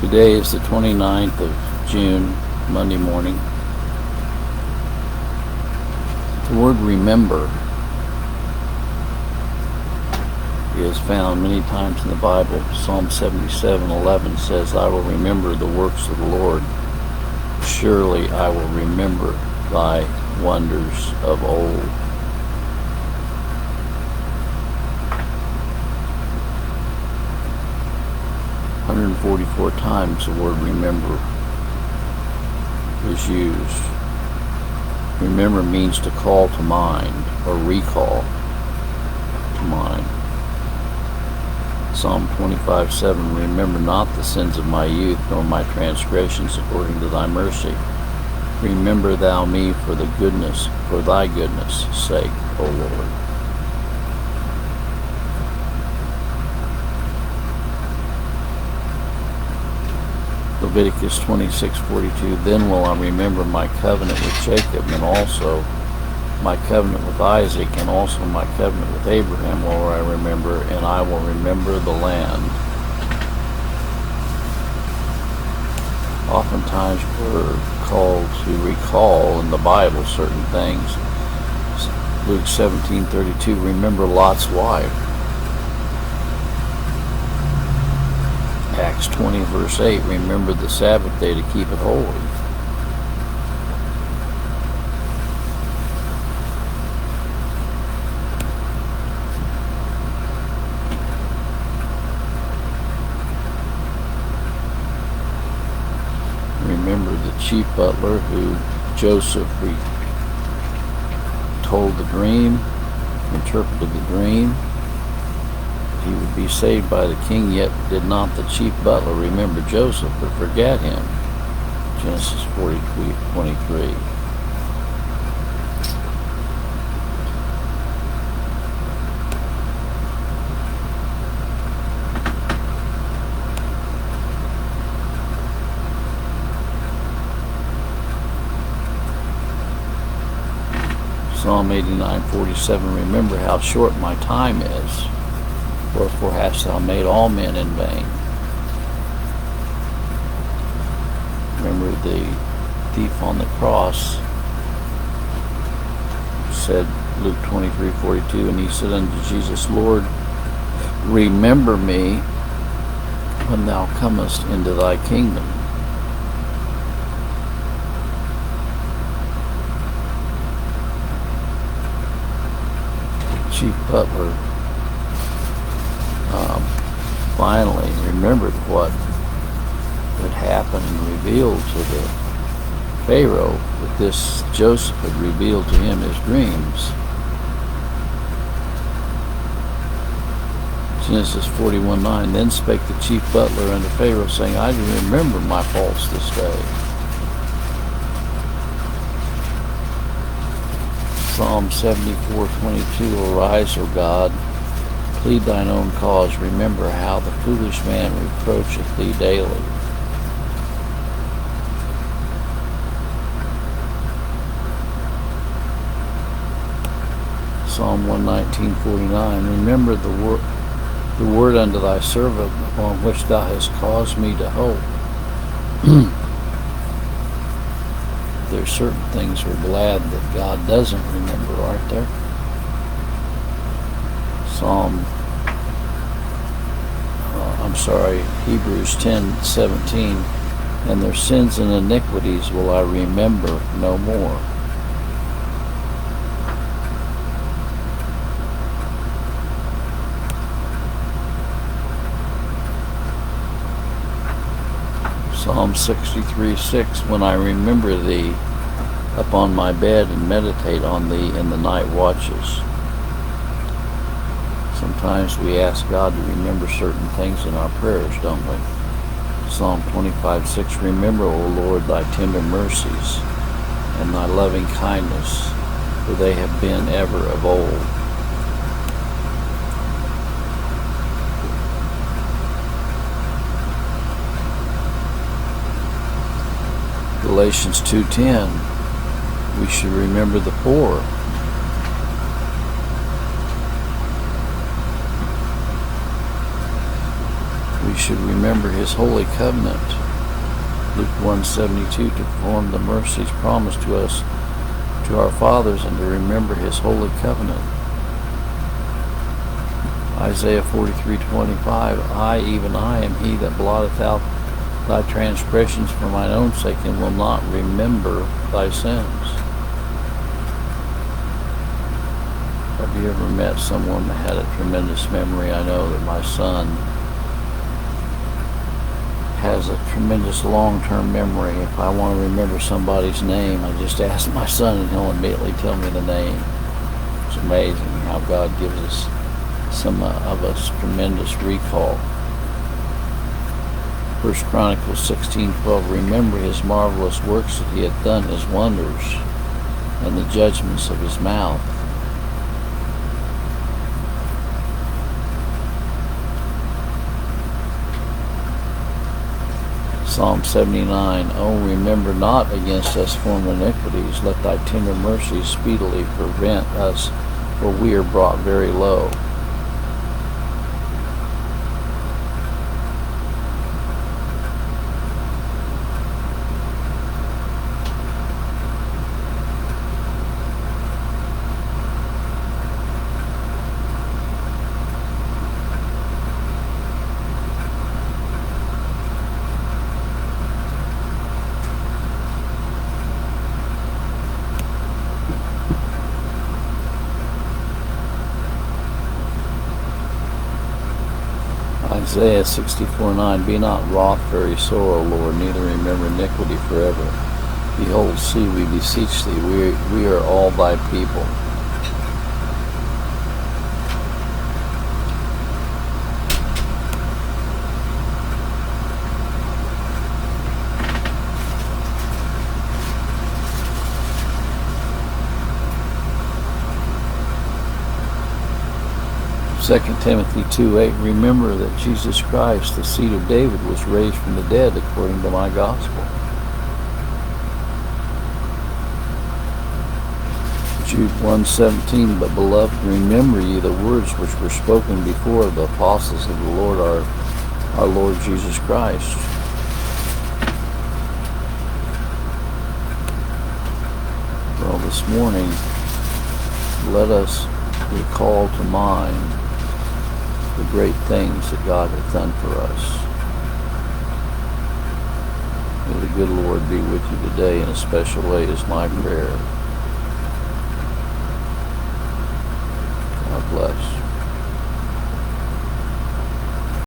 Today is the 29th of June, Monday morning. The word remember is found many times in the Bible. Psalm 77:11 says, I will remember the works of the Lord. Surely I will remember thy wonders of old. "144 times the word remember is used. Remember means to call to mind or recall to mind. Psalm 25:7, remember not the sins of my youth, nor my transgressions according to thy mercy. Remember thou me for thy goodness sake, O Lord. Leviticus 26:42, then will I remember my covenant with Jacob, and also my covenant with Isaac, and also my covenant with Abraham will I remember, and I will remember the land. Oftentimes we're called to recall in the Bible certain things. Luke 17:32, remember Lot's wife. Acts 20:8, remember the Sabbath day to keep it holy. Remember the chief butler who Joseph told the dream, interpreted the dream. He would be saved by the king, yet did not the chief butler remember Joseph, but forget him. Genesis 40:23. Psalm 89:47, remember how short my time is. Wherefore hast thou made all men in vain. Remember the thief on the cross said, Luke 23:42, and he said unto Jesus, Lord, remember me when thou comest into thy kingdom. Chief butler finally remembered what had happened and revealed to the Pharaoh that this Joseph had revealed to him his dreams. Genesis 41:9, then spake the chief butler unto Pharaoh, saying, I do remember my faults this day. Psalm 74:22, arise, O God, plead thine own cause. Remember how the foolish man reproacheth thee daily. Psalm 119:49, remember the word unto thy servant upon which thou hast caused me to hope. There's certain things we're glad that God doesn't remember, aren't there? Hebrews 10:17, and their sins and iniquities will I remember no more. Psalm 63:6, when I remember thee upon my bed and meditate on thee in the night watches. Sometimes we ask God to remember certain things in our prayers, don't we? Psalm 25:6, remember, O Lord, thy tender mercies and thy loving kindness, for they have been ever of old. Galatians 2:10, we should remember the poor. We should remember his holy covenant, Luke 1:72, to perform the mercies promised to us, to our fathers, and to remember his holy covenant. Isaiah 43:25, I, even I, am he that blotteth out thy transgressions for mine own sake, and will not remember thy sins. Have you ever met someone that had a tremendous memory? I know that my son has a tremendous long-term memory. If I want to remember somebody's name, I just ask my son and he'll immediately tell me the name. It's amazing how God gives us, some of us, tremendous recall. 1 Chronicles 16:12, remember his marvelous works that he hath done, his wonders, and the judgments of his mouth. Psalm 79, oh, remember not against us former iniquities, let thy tender mercies speedily prevent us, for we are brought very low. Isaiah 64:9, be not wroth very sore, O Lord, neither remember iniquity forever. Behold, see, we beseech thee, we are all thy people. Second Timothy 2:8, remember that Jesus Christ, the seed of David, was raised from the dead according to my gospel. Jude 1:17, but beloved, remember ye the words which were spoken before of the apostles of the Lord, our Lord Jesus Christ. Well, this morning, let us recall to mind the great things that God hath done for us. May the good Lord be with you today in a special way, is my prayer.